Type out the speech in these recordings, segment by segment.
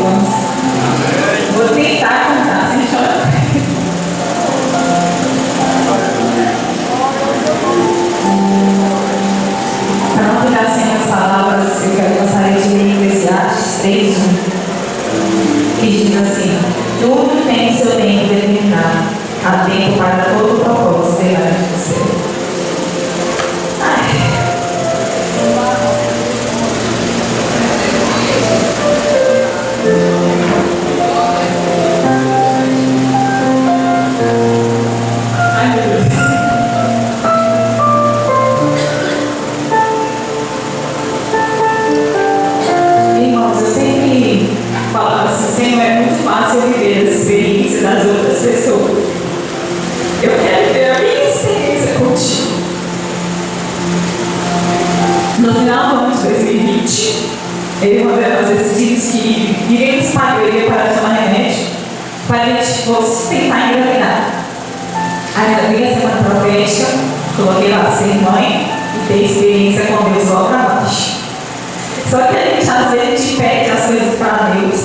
irmãos. Vou tentar contar sem chorar. Para não ficar sem as palavras, eu gostaria de ler Eclesiastes 3:1, que diz assim: tudo tem seu tempo determinado, há tempo para todo o propósito debaixo do céu. Irmãos, eu sempre falava assim, Senhor, é muito fácil viver as experiências das outras pessoas. Eu quero ter a minha experiência contigo. No final do ano de 2020, eu e uma delas decidimos que iríamos pagar, eu iria parar de tomar remédio para a gente fosse tentar engravidar. Aí eu vi a semana profética, coloquei lá ser mãe e ter experiência com Deus logo para baixo. Só que a gente às vezes pede as coisas para Deus,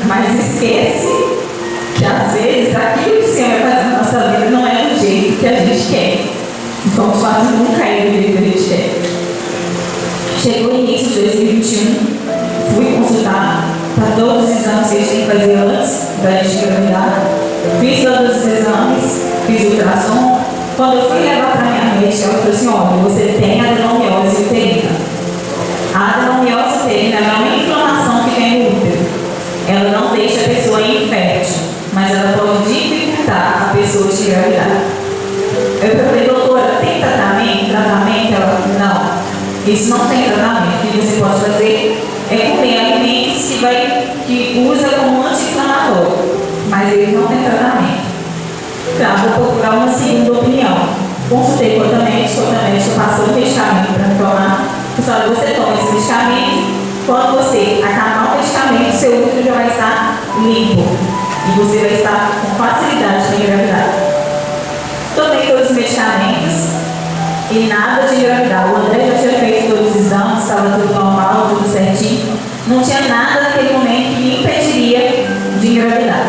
mas esquece que às vezes aquilo que o Senhor vai fazer na nossa vida não é do jeito que a gente quer. Então os fatos nunca é do jeito que a gente quer. Chegou o início de 2021, fui consultar para todos os exames que a gente tem que fazer antes da gente engravidar. Fiz todos os exames, fiz ultrassom. Quando eu fui levar para minha médica, ela falou assim: olha, você tem adenomiose uterina. A adenomiose uterina é uma inflamação que tem no útero. Ela não deixa a pessoa infértil, mas ela pode dificultar a pessoa de engravidar. Eu falei: doutora, tem tratamento? Ela: não. Isso não tem tratamento. O que você pode fazer é comer alimentos que usa como anti-inflamatório, mas eles não têm tratamento. Tá, vou procurar uma segunda opinião. Consultei com outra médica passou um medicamento para me tomar. Pessoal, você toma esse medicamento, quando você acabar o medicamento, seu útero já vai estar limpo e você vai estar com facilidade de engravidar. Tomei todos os medicamentos e nada de engravidar. O André já tinha feito todos os exames, estava tudo normal, tudo certinho. Não tinha nada naquele momento que me impediria de engravidar.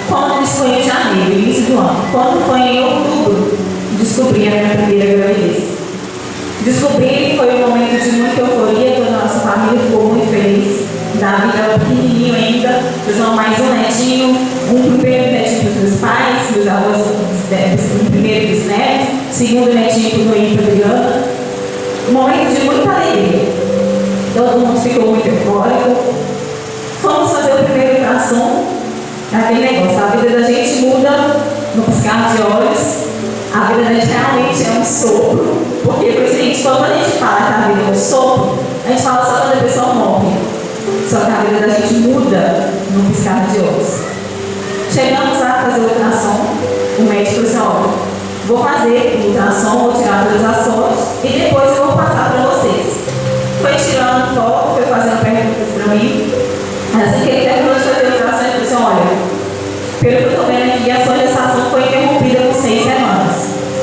Quando isso foi em janeiro, início do ano, quando foi em outubro, descobri a minha primeira gravidez. Descobri que foi um momento de muita euforia, toda a nossa família ficou muito feliz. Davi era pequenininho ainda, nós mais um netinho, um primeiro netinho para os meus pais, meus avós, um primeiro bisneto, segundo netinho para o meu irmão Adriana. Um momento de muita alegria. Todo mundo ficou muito eufórico. Fomos fazer o primeiro ultrassom. Aquele negócio, a vida da gente muda no piscar de olhos. A vida da gente realmente é um sopro. Porque, por isso, quando a gente fala que a vida é um sopro, a gente fala só quando a pessoa morre. Só que a vida da gente muda no piscar de olhos. Chegamos a fazer o ultrassom. O médico disse: olha, vou fazer o ultrassom, vou tirar todas as fotos e depois eu vou passar para vocês. Foi tirando foto, foi fazendo perguntas para mim. Assim que ele terminou de fazer o ultrassom, ele disse: olha, pelo que eu estou vendo aqui, a sua gestação foi interrompida por 6 semanas.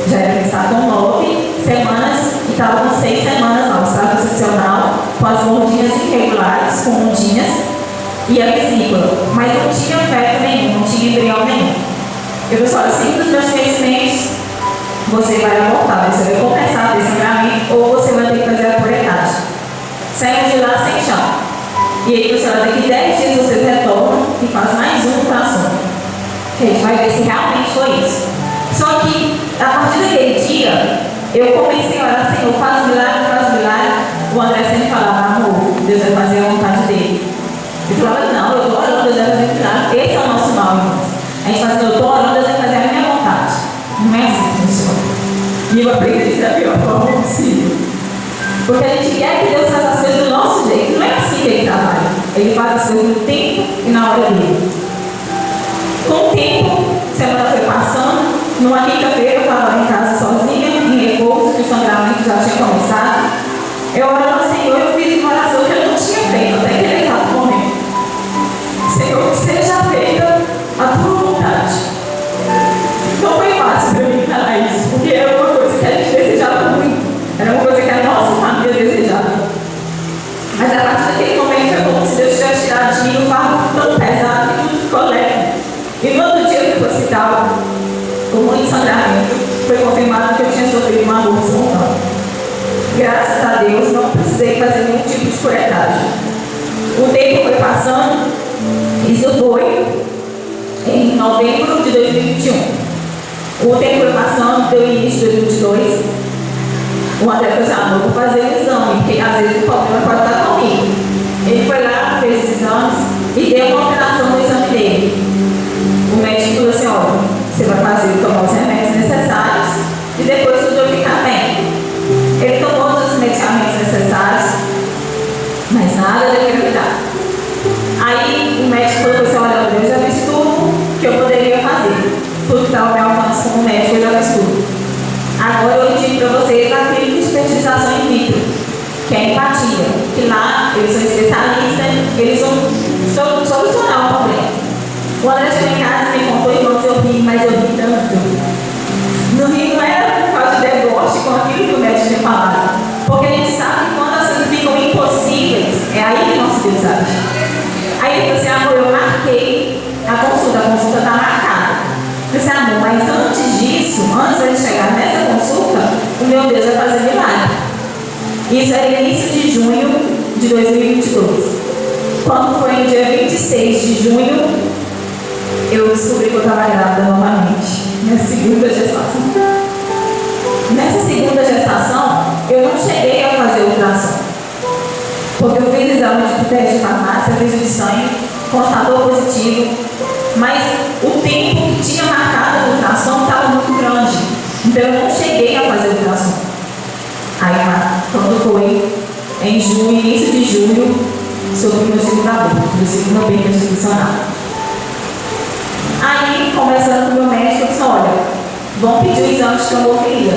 Já era pensado com 9 semanas e estava com 6 semanas lá, o estado excepcional, com as bondinhas irregulares, com ondinhas e a vesícula. Mas não tinha feto nenhum, não tinha embrião nenhum. Eu disse: olha, segundo os meus conhecimentos, você vai abortar, você vai começar desse sangramento ou você vai ter que fazer a puretagem. Saímos de lá sem chão. E aí você vai daqui 10 dias vocês retornam e faz mais um ultrassom. A gente vai ver se realmente foi isso. Só que a partir daquele dia, eu comecei a orar: Senhor, faz milagre, faz milagre. O André sempre falava: amor, Deus vai fazer a vontade dele. Eu falava: não, eu estou orando, Deus vai fazer milagre. Esse é o nosso mal, irmãos. A gente fala assim: eu estou orando, Deus vai fazer a minha vontade. Não é assim que funciona. E eu aprendi isso da pior forma possível. Porque a gente quer que Deus faça as coisas do nosso jeito. Não é assim que Ele trabalha. Ele faz as coisas no tempo e na hora dele. Com o tempo, a semana foi passando. Numa quinta-feira eu estava em casa sozinha, em repouso, que o sangramento já tinha começado. Eu orava ao Senhor e eu fiz uma oração que eu não tinha feito até aquele exato momento. Senhor, que seja feita a tua vontade. Não foi fácil para mim falar isso, porque era uma coisa que a gente desejava muito. Era uma coisa que a nossa família desejava. Mas a partir daquele momento foi como se Deus tivesse tirado de mim o fardo novembro de 2021. O tempo foi passando, deu início de 2022. O André falou assim: amor, vou fazer o exame, porque às vezes o problema pode estar comigo. Ele foi lá, fez os exames e deu uma alteração no exame dele. O médico falou assim: olha, você vai fazer, tomar os remédios necessários e depois tudo vai ficar bem. Ele tomou todos os medicamentos necessários, mas nada de engravidar. Aí o médico falou assim: olha, eu já fiz tudo que eu poderia fazer. Tudo que estava ao meu alcance como médico, eu já fiz tudo. Agora eu digo para vocês a clínica de fertilização in vitro, que é empatia, que lá eles são especialistas, eles vão solucionar o problema. O André chegou em casa e me contou, irmãos, eu ri, mas eu ri tanto. No rio não era por causa de deboche com aquilo que o médico tinha falado, porque a gente sabe que quando as coisas ficam impossíveis, é aí que nosso Deus age. Aí ele falou assim: amor, eu marquei a consulta está marcada. Eu disse: amor, mas antes disso, antes de chegar nessa consulta, o meu Deus vai fazer milagre. Isso era início de junho de 2022. Quando foi no dia 26 de junho, eu descobri que eu estava grávida novamente, minha segunda gestação. Nessa segunda gestação, eu não cheguei a fazer ultrassom, porque eu fiz exame de teste de farmácia, fiz de sangue, constatou positivo, mas o tempo que tinha marcado a ultrassom estava muito grande, então eu não cheguei a fazer ultrassom. Aí, quando foi em junho, início de julho, sobre o meu segundo aborto, meu segundo bem institucional. Aí, conversando com o meu médico, eu disse: olha, vão pedir o exame de tomografia,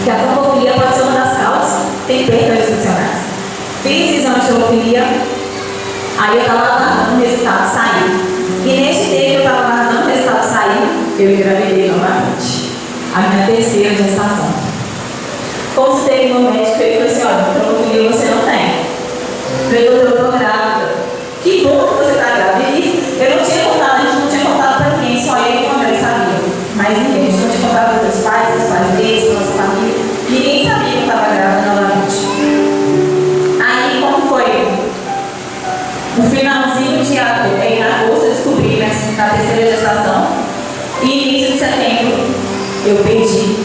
que a tomografia pode ser uma das causas, tem perdas gestacionais. Fiz o exame de tomografia, aí eu estava aguardando o resultado sair. E neste dia que eu estava aguardando o resultado sair, eu engravidei novamente, a minha terceira gestação. Consultei o meu médico e ele falou assim: olha, tomografia você não tem. Eu estou grávida. Que bom que você está grávida. E eu não tinha contado, a gente não tinha contado para ninguém, só eu e o André sabia. Mas ninguém, a gente não tinha contado para os pais deles, para nossa família. Ninguém sabia que eu estava grávida novamente. Aí, como foi? No finalzinho de agosto, eu descobri, né, na terceira gestação. E início de setembro, eu perdi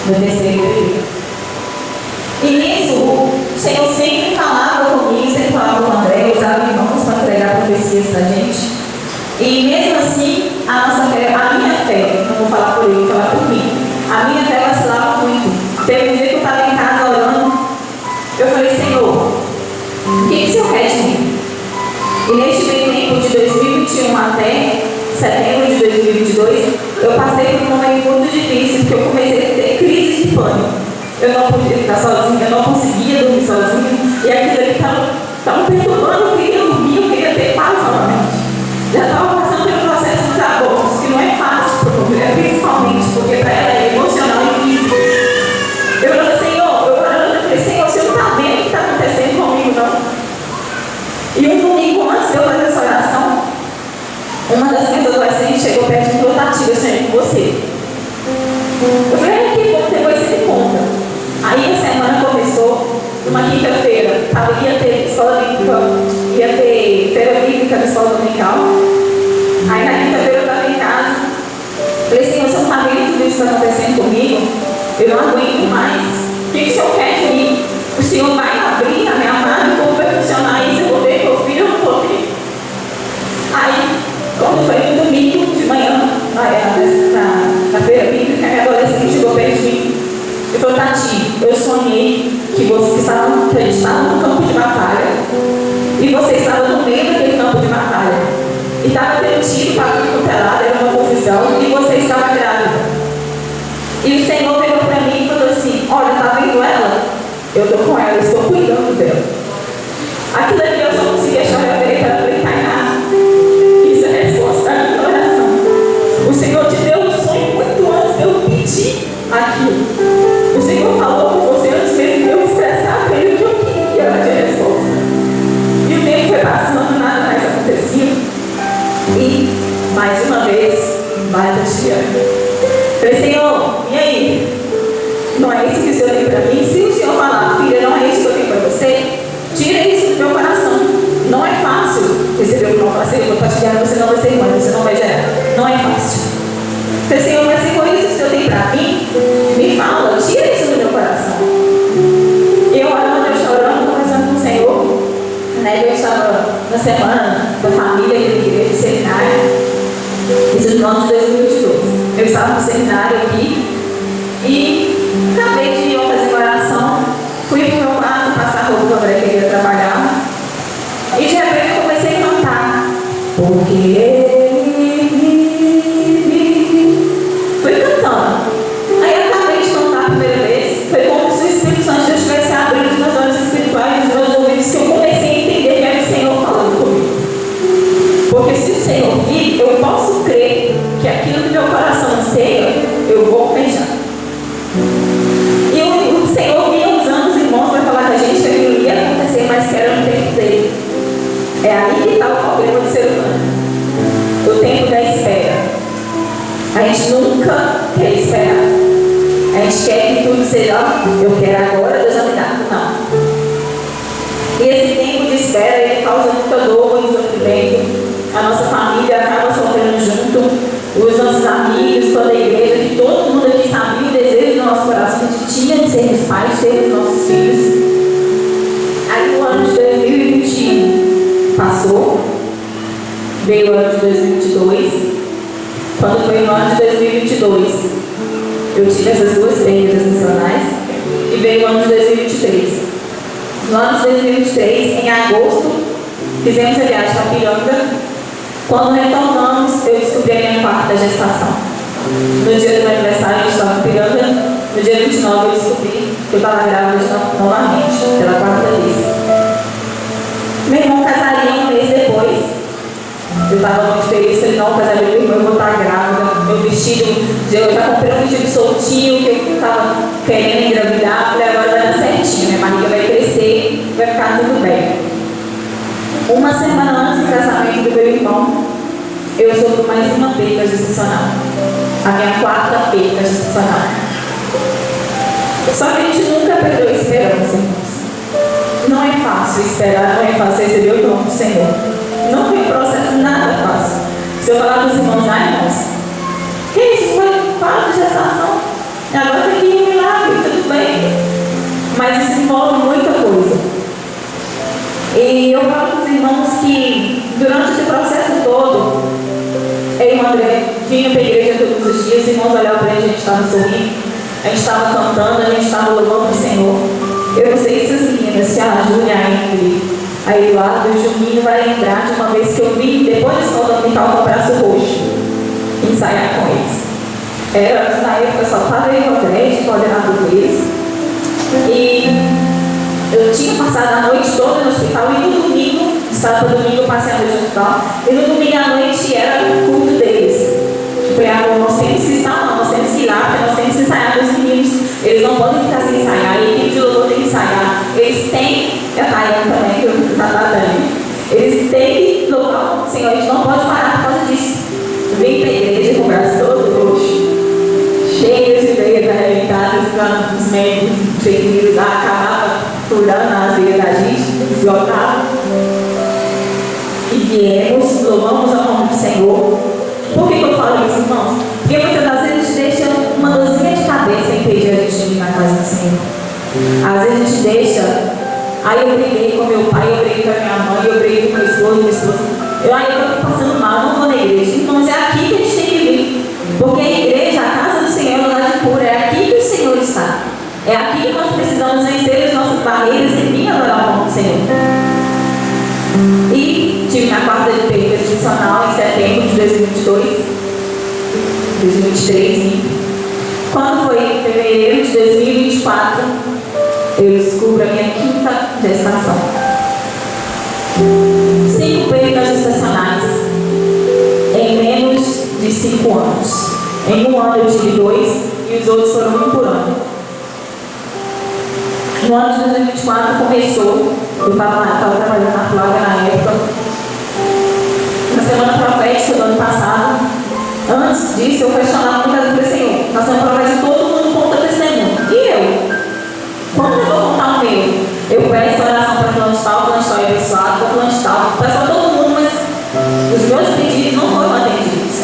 meu terceiro bebê. E nisso, o Senhor sempre falava comigo, sempre falava com o André, usava irmãos para entregar profecias para a gente. E mesmo assim, a nossa fé, a minha fé, não vou falar por ele, vou falar por mim, a minha fé vacilava muito. Teve um dia que eu estava em casa orando, eu falei: Senhor, o que o Senhor quer de mim? E neste meio tempo de 2021 até setembro de 2022, eu passei por um momento muito difícil, porque eu comecei a ter crise de pânico. Eu não podia ficar sozinha, eu não conseguia dormir sozinha, e aquilo ali estava me perturbando. Eu queria dormir, eu queria ter paz novamente. Já estava passando pelo processo dos abortos, que não é fácil para a mulher, principalmente porque para ela é emocional e físico. Eu falei: Senhor, eu falei: Senhor, você não está vendo o que está acontecendo comigo, não? E um domingo antes de eu fazer essa oração, uma das minhas adolescentes chegou perto de mim e falou: Tati, eu sonhei com você. Eu falei: que bom, depois você me conta. Aí a semana começou, numa quinta-feira, ia ter escola bíblica, ia ter feira bíblica na escola dominical. Aí na quinta-feira eu estava em casa, falei: Senhor, você não está vendo tudo isso que está acontecendo comigo? Eu não aguento mais. O que o Senhor quer de mim? O Senhor vai abrir a minha mão, como vai funcionar isso? Eu vou ver meu filho, eu não vou ver. Aí, quando foi no domingo de manhã, na feira bíblica, a minha adolescente chegou perto de mim e falou: Tati, eu sonhei que você estava no campo de batalha e você estava no meio daquele campo de batalha e estava tendo tiro para tudo quanto é lado, era uma confusão, e você estava grávida. E o Senhor veio para mim e falou assim: olha, está vendo ela? Eu estou com ela, estou cuidando dela. Aquilo ali eu só conseguia chorar para ela. Eu falei: Tainá, isso é a resposta da minha oração. O Senhor te deu um sonho muito antes de eu pedir aquilo. O Senhor falou com você antes mesmo de eu expressar para ele o que eu queria de resposta. E o tempo foi passando, nada mais acontecia. E, mais uma vez, vai Tatiana. Falei: Senhor, e aí? Não é isso que o Senhor tem para mim? Se o Senhor falar: filha, não é isso que eu tenho para você, tira isso do meu coração. Não é fácil receber o meu parceiro, eu vou partilhar, você não vai ser mãe, você não vai gerar. Não é fácil. Falei, Senhor, mas se for isso que o Senhor tem para mim, me fala, tira isso do meu coração. Eu orando, eu chorando, conversando com o Senhor. Eu estava na semana da família da igreja de seminário. Isso no ano de 2022. Eu estava no seminário aqui e acabei de ir fazer oração. Fui para o meu quarto passar roupa para a igreja trabalhar. E de repente eu comecei a cantar. Porque ele vive. Fui cantando. Aí eu acabei de cantar a primeira vez. Foi como se o Espírito Santo já estivesse abrindo os meus olhos espirituais, os meus ouvidos, que eu comecei a entender que era o Senhor falando comigo. Porque se o Senhor vir, eu posso crer que aquilo que meu coração anseia, eu vou almejar. E o Senhor vinha usando os irmãos para falar com a gente que aquilo ia acontecer, mas que era no tempo dele. É aí que está o problema do ser humano. O tempo da espera. A gente nunca quer esperar. A gente quer que tudo seja, eu quero agora, Deus vai me dar. Não. E esse tempo de espera, ele causa muita dor e sofrimento. A nossa família acaba sofrendo junto. Os nossos amigos, toda a igreja, que todo mundo aqui sabia o desejo do nosso coração, que a gente tinha de sermos pais, ter os nossos filhos. Aí o ano de 2021 passou, veio o ano de 2022. Quando foi no ano de 2022, eu tive essas duas perdas missionais e veio o ano de 2023. No ano de 2023, em agosto, fizemos a viagem para Piranga. Quando retornamos, eu descobri a minha quarta gestação. No dia do meu aniversário, eu estava em Piranga. No dia 29, eu descobri que eu estava grávida novamente, pela quarta vez. Meu irmão casaria um mês depois. Eu estava muito feliz, falei, não, casaria meu irmão, eu vou estar grávida. Meu vestido, eu já comprei um vestido soltinho, que eu estava querendo engravidar. Falei, agora vai dar certinho, minha barriga vai crescer, vai ficar tudo bem. Uma semana antes do casamento do meu irmão, eu sofro mais uma perda gestacional. A minha quarta perda gestacional. Só que a gente nunca perdeu a esperança, irmãos. Não é fácil esperar, não é fácil receber o dom do Senhor. Não tem processo nada fácil. Se eu falar para os irmãos, irmãos, que isso foi quarta gestação? E agora tem que ir um milagre, tudo bem. Mas isso envolve muita coisa. E eu falo para os irmãos que durante esse processo todo, eu e o André vinha para a igreja todos os dias, os irmãos olhavam para a gente estava sorrindo, a gente estava cantando, a gente estava louvando o Senhor. Eu não sei se as meninas, se a Júlia, a Ingrid, a Eduardo e o Juninho vai lembrar de uma vez que eu vim, depois da escola dominical, com o braço roxo, ensaiar com eles. Era, na época só estava eu e o André, de coordenador deles. E eu tinha passado a noite toda no hospital e no domingo, de sábado para domingo, eu passei a noite no hospital. E no domingo à noite era o culto deles. Eu falei, nós temos que estar lá, nós temos que ir lá, porque nós temos que ensaiar com os meninos. Eles não podem ficar sem ensaiar, a equipe de louvor tem que ensaiar. Eles têm, a Tayane também, que eu já estava dando. Eles têm que louvar o Senhor, a gente não pode parar por causa disso. Eu vim para a igreja com o braço todo roxo, cheio de veias arrebentadas, os membros feridos, acabava furando as veias da gente, esgotava. E viemos, louvamos ao nome do Senhor. Por que eu falo isso, irmãos? Porque muitas das vezes a gente deixa uma dorzinha de cabeça impedir a gente de ir na casa do Senhor. Às vezes a gente deixa. Aí eu briguei com meu pai, eu briguei com a minha mãe, eu briguei com meu esposo, minha esposa. Eu estou passando mal, não vou na igreja. Irmãos, é aqui que a gente tem que vir. Porque a igreja, a casa do Senhor, é lugar de cura. É aqui que o Senhor está. É aqui que nós precisamos vencer as nossas barreiras e vir adorar o nome do Senhor. E tive minha quarta de perda gestacional em setembro de 2023. Quando foi em fevereiro de 2024, eu descubro a minha quinta gestação. 5 perdas gestacionais em menos de 5 anos. Em um ano eu tive 2 e os outros foram 1 por ano. No ano de 2024 começou, eu estava trabalhando na Plaga na época, na semana profética do ano passado. Antes disso, eu questionava muitas vezes, Senhor, na semana profética todo mundo conta testemunho. E eu? Quando eu vou contar o meu? Eu peço oração para fulano de tal é abençoado, para fulano de tal, peço para todo mundo, mas os meus pedidos não foram atendidos.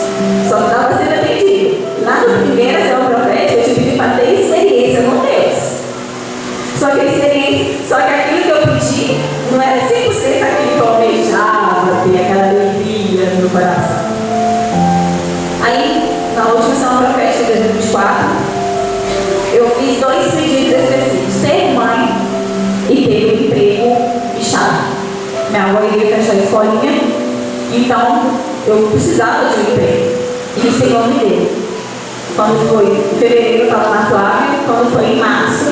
a escolinha, então eu precisava de um emprego. E o Senhor me deu. Quando foi em fevereiro, eu estava na Flávia. Quando foi em março,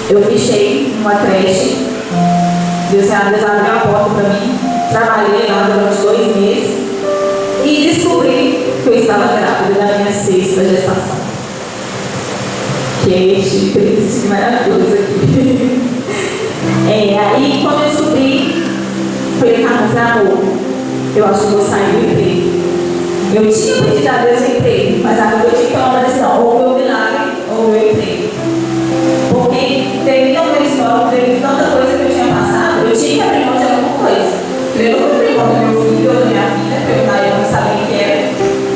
eu fichei numa creche. Deus abriu a porta para mim. Trabalhei lá durante 2 meses e descobri que eu estava grávida da minha 6ª gestação. Que é este príncipe maravilhoso aqui. Aí quando eu descobri, falei, amor, eu acho que vou sair do emprego. Eu tinha pedido a Deus um emprego, mas agora eu tinha que tomar uma decisão, ou meu milagre, ou meu emprego. Porque devido ao meu histórico, devido a tanta coisa que eu tinha passado, eu tinha que abrir mão de alguma coisa. Eu não abri mão do meu filho ou da minha filha, porque eu não sabia que era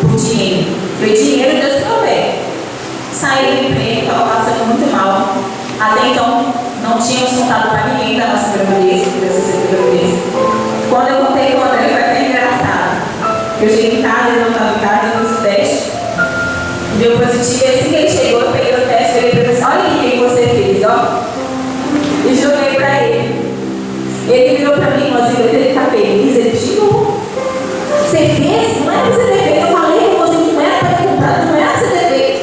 por dinheiro. Foi dinheiro, Deus provê. Saí do emprego, estava passando muito mal. Até então, não tínhamos contado para ninguém da nossa gravidez, dessa gravidez. Quando eu contei com o André, foi até engraçado. Eu cheguei em casa, ele não estava em casa, eu fiz o teste. Deu positivo, e assim que ele chegou, eu peguei o teste, falei para ele assim, olha o que você fez, ó. E joguei para ele. Ele virou para mim, irmãzinho, ele está feliz, ele tirou. Você fez? Não era para você ter feito. Eu falei com você que não era para ter comprado, não era para você ter feito.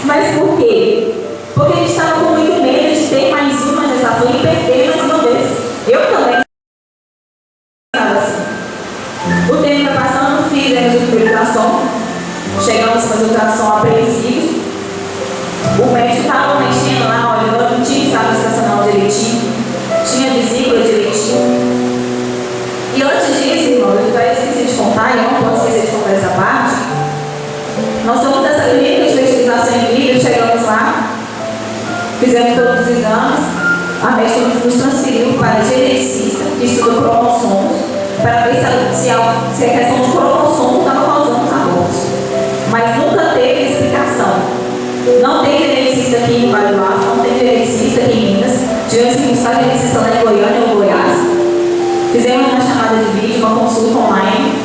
Mas por quê? Porque a gente estava com muito medo de ter mais uma gestação e perder mais uma vez. Eu também estava assim. O tempo foi passando, fizemos o primeiro ultrassom. Chegamos a fazer o ultrassom apreensivo. O médico estava mexendo lá, olhando, não tinha estado estacional direitinho, tinha vesícula direitinho. E antes disso, irmão, eu já esqueci de contar, e eu não posso esquecer de contar essa parte. Nós somos dessa clínica de fertilização em vida, chegamos lá, fizemos todos os exames, a médica nos transferiu para a geneticista, que estuda cromossomos, para ver se a questão de cromossomo estava causando os abortos. Mas nunca teve explicação. Não tem geneticista aqui em Vale do Aço, não tem geneticista aqui em Minas. Tivemos que buscar geneticista lá em Goiânia ou Goiás. Fizemos uma chamada de vídeo, uma consulta online.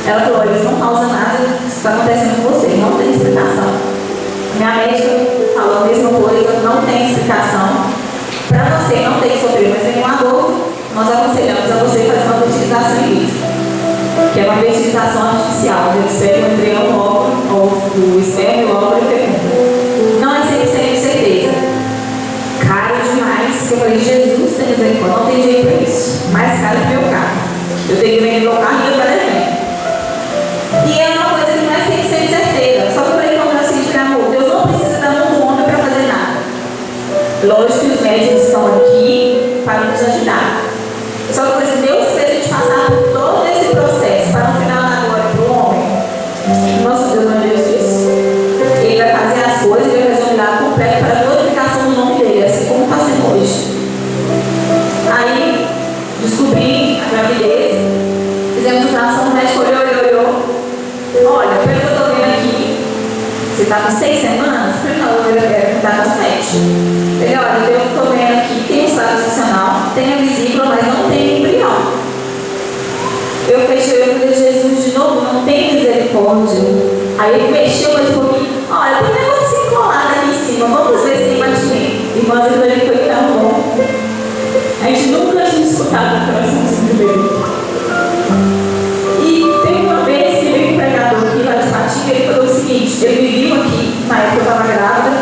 Ela falou, olha, isso não causa nada, isso está acontecendo com você, não tem explicação. Minha médica falou a mesma coisa, não tem explicação. Para você não ter que sofrer mais nenhum aborto, nós aconselhamos a você fazer uma fertilização in vitro, que é uma fertilização artificial, do esperma entre o óvulo, ou do esperma e o óvulo fecundo. Não é 100% de certeza. Caro demais, que eu falei, Jesus tem misericórdia, não tem jeito para isso. Mais caro que meu carro. Eu tenho que vender meu carro e eu para dentro. E é uma coisa que não é 100% de certeza. Só que eu falei, como é o seguinte, amor, Deus não precisa dar mão do homem para fazer nada. Lógico que os médicos estão aqui para nos ajudar. Só que assim, Deus fez a gente passar por todo esse processo para no final da glória para o homem. Nosso Deus não é Deus disso. Ele vai fazer as coisas e vai fazer um milagre completo para a glorificação do nome dele, assim como está sendo hoje. Aí, descobri a gravidez, fizemos ultrassom, o médico olhou. Olha, pelo que eu estou vendo aqui, você está com 6 semanas? Não, ele está com 7. Ele, olha, pelo que eu estou vendo aqui, tem um estado gestacional, tem a vesícula, mas não tem embrião. Eu fechei, eu falei, Jesus, de novo, não tem misericórdia. Aí ele mexeu mais um pouquinho, olha, tem um negócio colado aqui em cima, vamos ver se tem batimento. Irmã, ele foi tão bom. A gente nunca tinha escutado o coração do bebê. E tem uma vez que veio um pregador aqui lá de Patinga, ele falou o seguinte, ele me viu aqui, na época eu estava grávida,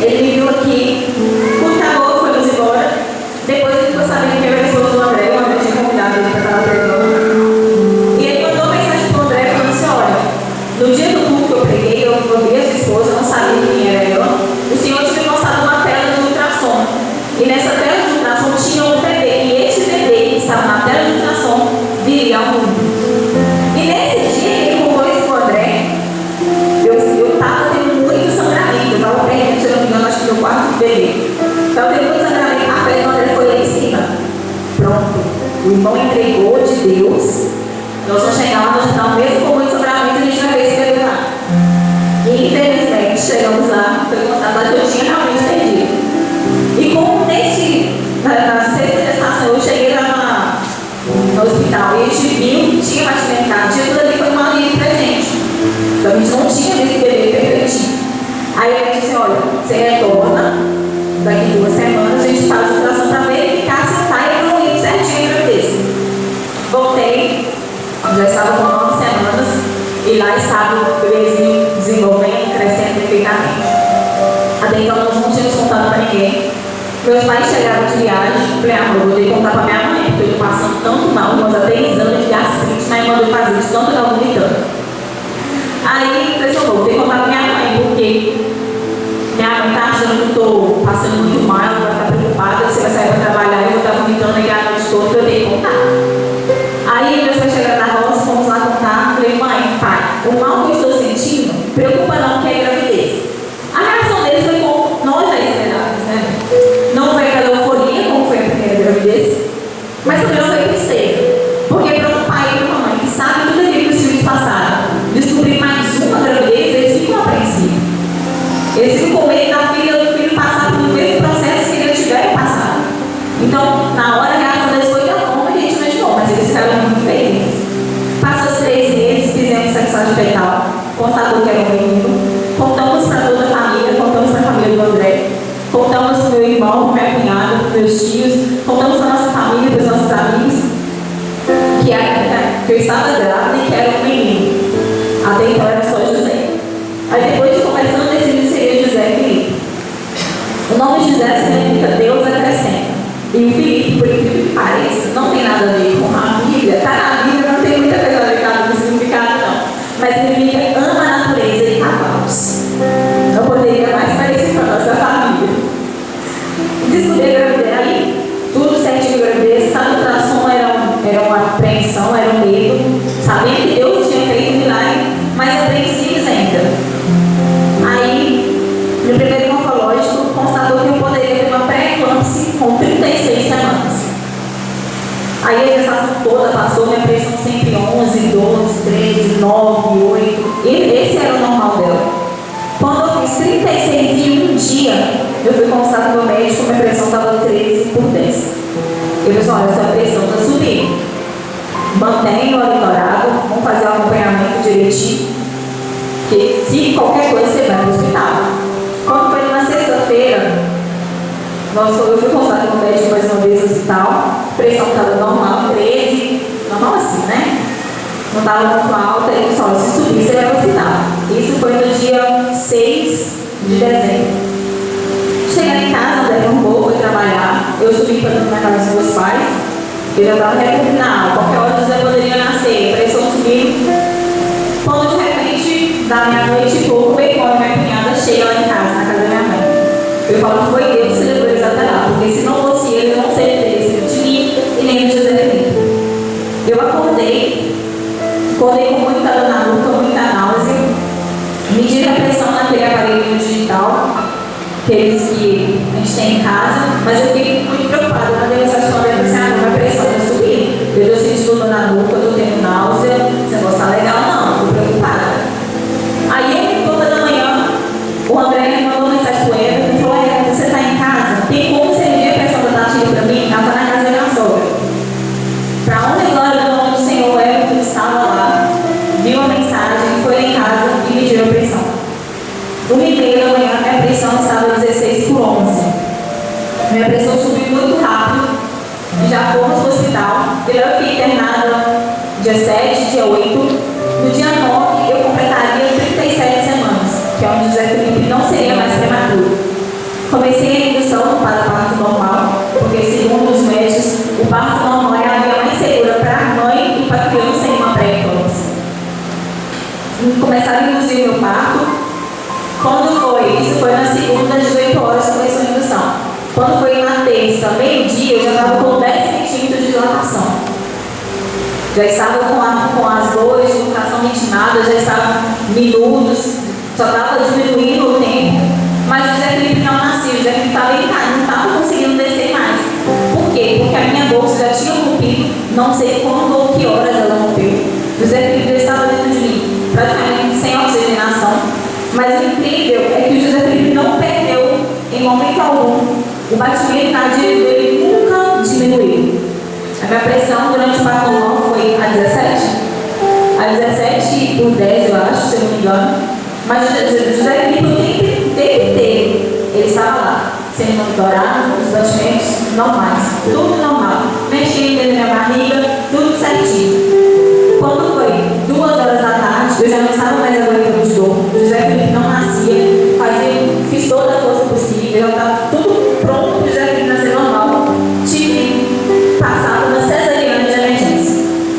ele me viu aqui, o acabou, fomos embora. Depois ele ficou sabendo que eu era esposa do André, o André tinha convidado ele para estar pregando. E ele mandou mensagem para o André falando assim, olha, no dia do culto que eu preguei, eu vi a sua esposa, eu não sabia quem era ela, o Senhor tinha me mostrado uma tela de ultrassom. E nessa tela de ultrassom tinha um bebê, e esse bebê que estava na tela de ultrassom viria ao mundo. E nesse dia ele contou isso com o André, eu estava tendo muito sangramento, eu estava perdendo, se eu não me engano, acho que meu quarto bebê. Então teve muito sangramento, a fé do André foi lá em cima. Pronto, o irmão entregou de Deus, nós vamos chegar lá no hospital, mesmo com muito sangramento, a gente vai ver esse bebê lá. E infelizmente chegamos lá, foi constatado que eu tinha realmente perdido. E como na 6ª gestação eu cheguei lá no hospital e a gente viu, tinha batimento cardíaco, tudo ali foi uma alívio pra gente. Então a gente não tinha visto o bebê perfeitinho. Aí a gente disse, olha, você retorna, daqui 2 semanas a gente faz a ultrassom para verificar se está evoluindo certinho a gravidez. Já estava com 9 semanas e lá estava o bebezinho desenvolvendo, crescendo perfeitamente. Até então nós não tínhamos contado para ninguém. Meus pais chegaram de viagem, falei, amor, eu vou ter que contar para minha mãe, porque eu estou passando tanto mal, nós há 3 anos de gastrite, mas mandou fazer de tanto ela vomitando. Aí eu falei, vou ter que contar para minha mãe, porque minha mãe está achando que eu estou passando muito mal, ela vai ficar preocupada, você vai sair para trabalhar e eu vou estar vomitando aí a noite toda, eu tenho que contar. Aí meus pais chegaram na roça, fomos lá contar, falei, mãe, pai, o mal que eu estou sentindo, preocupa não, que é gravidez. A reação deles foi como nós já esperávamos, né? Não foi aquela euforia como foi a primeira gravidez, mas também não foi tristeza. Porque para um pai e para uma mãe que sabe tudo aquilo que os filhos passaram, descobrir mais uma gravidez, eles ficam apreensivos. Eles ficam com medo da filha do filho passar pelo mesmo processo que eles tiveram passado. Então, na hora, a reação deles foi da forma que a gente imaginou, mas eles ficaram muito felizes. Passou os 3 meses, fizemos sexagem fetal, constatou que era um menino. Contamos para toda a família, contamos para a família do André, contamos para o meu irmão, para minha cunhada, para meus tios, contamos para a nossa família, para os nossos amigos, que eu estava grávida e que era um menino. Até então era só José. Aí depois de conversando, decidi seria José Felipe. O nome José significa Deus acrescenta. E o Felipe, por incrível que pareça, não tem nada a ver com a Bíblia. Está na Bíblia, não tem muita coisa a ver com o significado, não. Mas significa ama a natureza e cavalos. Não poderia mais parecer com a nossa família. Descobri a gravidez aí, tudo certinho de gravidez, cada ultrassom era uma apreensão, era um medo, sabendo que Deus tinha feito um milagre, mas apreensivos ainda. Aí, no primeiro morfológico, constatou que eu poderia ter uma pré-eclâmpsia com 36 semanas. Aí a gestação toda passou, minha pressão sempre 11, 12, 13, 9, 8. E esse era o normal dela. Quando eu fiz 36 em um dia, eu fui consultar com o meu médico, minha pressão estava 13 por 10. Ele disse, olha, sua pressão está subindo. Mantenha o monitorado, vamos fazer o acompanhamento direitinho, porque se qualquer coisa você vai para o hospital. Quando foi numa sexta-feira, eu fui consultar com o médico mais uma vez no hospital, a pressão estava normal, 13, normal assim, né? Não estava muito alta, ele disse, olha, se subir, você vai para o hospital. Isso foi no dia 6 de dezembro. Cheguei em casa, andei um pouco, fui trabalhar, eu subi para na casa dos meus pais, eu já estava recomendando, qualquer hora José poderia nascer, a pressão subiu. Quando de repente, da meia-noite e pouco, o irmão e minha cunhada chega lá em casa, na casa da minha mãe. Eu falo que foi Deus que levou eles até lá, porque se não fosse ele, eu não seria interesse de mim e nem de José Felipe. Eu acordei com muita dor na nuca, muita náusea, mediram a pressão naquele aparelho digital, aqueles que a gente tem em casa, mas eu fiquei muito preocupada. Eu mandei mensagem para ela e disse, minha pressão está subindo. Eu estou sentindo dor na nuca, eu estou tendo náusea, você não está legal, não, estou preocupada. Aí, toda da manhã, o André me mandou mensagem para ele e falou, você está em casa? Tem como você medir a pressão da Tatinha para mim? Ela está na casa da minha sogra. Para onde glória do nome do Senhor, eu estava lá, viu a mensagem, foi lá em casa e mediu a pressão. 1h30 da manhã, minha pressão estava 16 por 11. Minha pressão subiu muito rápido e já fomos para o hospital. Eu fiquei internada dia 7, dia 8. No dia 9, eu completaria 37 semanas, que é onde José Felipe não seria mais prematuro. Comecei a indução para o parto normal, porque segundo os médicos, o parto normal é a via mais segura para a mãe e para a criança em uma pré-eclâmpsia. Começaram a induzir o meu parto. Quando foi? Isso foi na segunda, às 18 horas, começou a indução. Quando foi na terça, meio-dia, eu já estava com 10 centímetros de dilatação. Já estava com as dores de dilatação ritmada, já estava minutos, só estava diminuindo o tempo. Mas o José Felipe não nasceu, o José Felipe estava em casa, não estava conseguindo descer mais. Por quê? Porque a minha bolsa já tinha rompido, não sei quando ou que horas ela rompeu. O José Felipe já estava dentro de mim, praticamente sem oxigenação. Mas o incrível é que o José Felipe não perdeu em momento algum. O batimento cardíaco dele nunca diminuiu. A minha pressão durante o parto normal foi a 17. A 17 por 10, eu acho, se eu não me engano. Mas o José Felipe, o tempo inteiro, ele estava lá, sendo monitorado, os batimentos normais. Tudo normal. Mexendo dentro da minha barriga, tudo certinho. Quando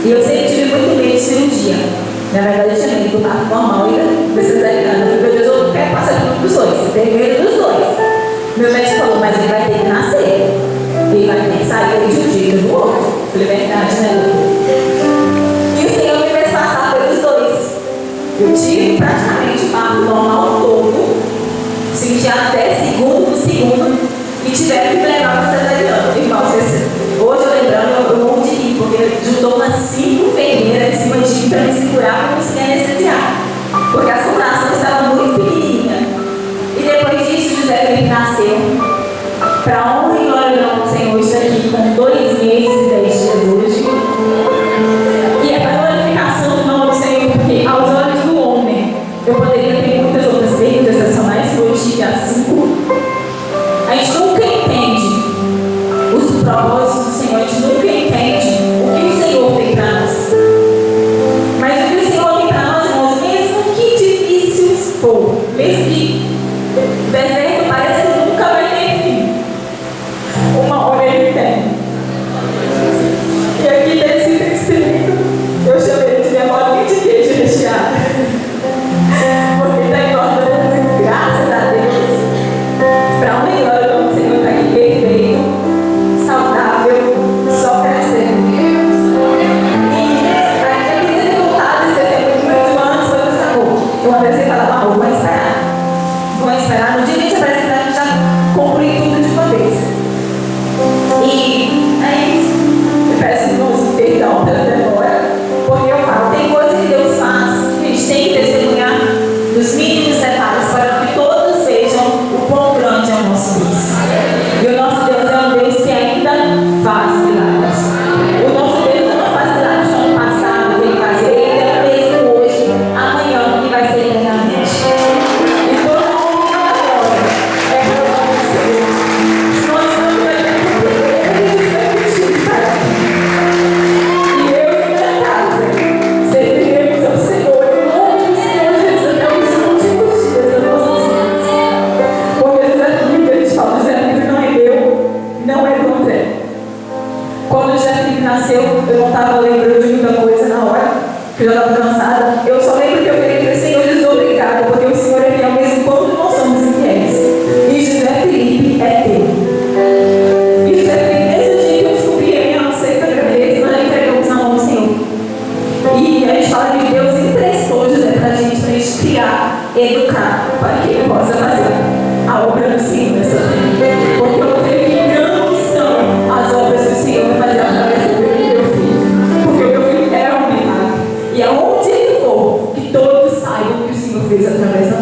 E eu sempre tive muito medo de cirurgia. Na verdade, eu tinha medo do parto normal e da cesariana. Meu Deus, eu quero passar por um dos dois. Eu tenho medo dos dois. Meu médico falou, mas ele vai ter que nascer. Ele vai ter que sair de um jeito do outro. Eu falei, verdade, né, Lu? E o Senhor me fez passar pelos dois. Eu tive praticamente o parto normal todo. Senti até segundo, e tiveram que me levar para cesariana. Irmão, hoje eu lembrando, eu morro de rir, porque juntou umas 5 enfermeiras em cima de mim para me segurar para conseguir anestesiar. Porque as contrações estavam muito pequenininhas. E depois disso, José Felipe nasceu. Para honra e glória do Senhor, está aqui com 2 meses e 10 dias hoje. E é para glorificação do nome do Senhor, porque aos olhos do homem, eu poderia ter muitas outras perguntas adicionais, que eu tive as 5. A gente nunca entende os propósitos do Senhor, a gente nunca entende o que o Senhor tem para nós. Mas o que o Senhor tem para nós, irmãos, mesmo que difícil for, mesmo que o deserto parece que nunca vai ter fim, uma hora ele tem. E aqui desse espírito, eu chamei de minha bolinha de queijo recheada. Porque está engordando, graças a Deus. Para um melhor, o Senhor está aqui perfeito, saudável, só crescendo. E para quem tem vontade de ser muito antes, foi o sabor. Eu apresentei para ela, vou esperar. Vou esperar. No dia que a gente apresentar, a gente já conclui tudo de uma vez. E é isso. Eu peço irmãos perdão pela demora, porque eu falo, tem coisas que Deus faz, que a gente tem que testemunhar dos mínimos detalhes, para que todos vejam o quão grande é o nosso Deus. E o nosso Deus é um Deus que ainda faz milagres. O nosso Deus não faz milagres só no passado, que ele fazia. Ele é o mesmo hoje, amanhã, e vai ser eternamente. E todo mundo agora é para o nome do Senhor. Se nós estamos aqui, ele vai pedir para aqui. E eu e minha casa serviremos ao Senhor, em nome do Senhor Jesus, até os últimos dias das nossas vidas. Porque José Felipe, a gente fala, José Felipe não é meu, não é do André. Quando José Felipe nasceu, eu não estava lembrando de muita coisa na hora, porque eu já estava cansada. Eu só lembro que eu falei para o Senhor, Jesus, obrigado, porque o Senhor é fiel mesmo quando nós somos infiéis. E José Felipe é teu. E José Felipe, desde o dia que eu descobri a minha sexta gravidez, nós já entregamos na mão do Senhor. E a gente fala que Deus emprestou José para a gente criar, educar, para que ele possa fazer a obra do Senhor nessa terra. Porque eu creio que não são as obras do Senhor para fazer através do meu filho. Porque o meu filho é um milagre. E aonde ele for, que todos saibam que o Senhor fez através da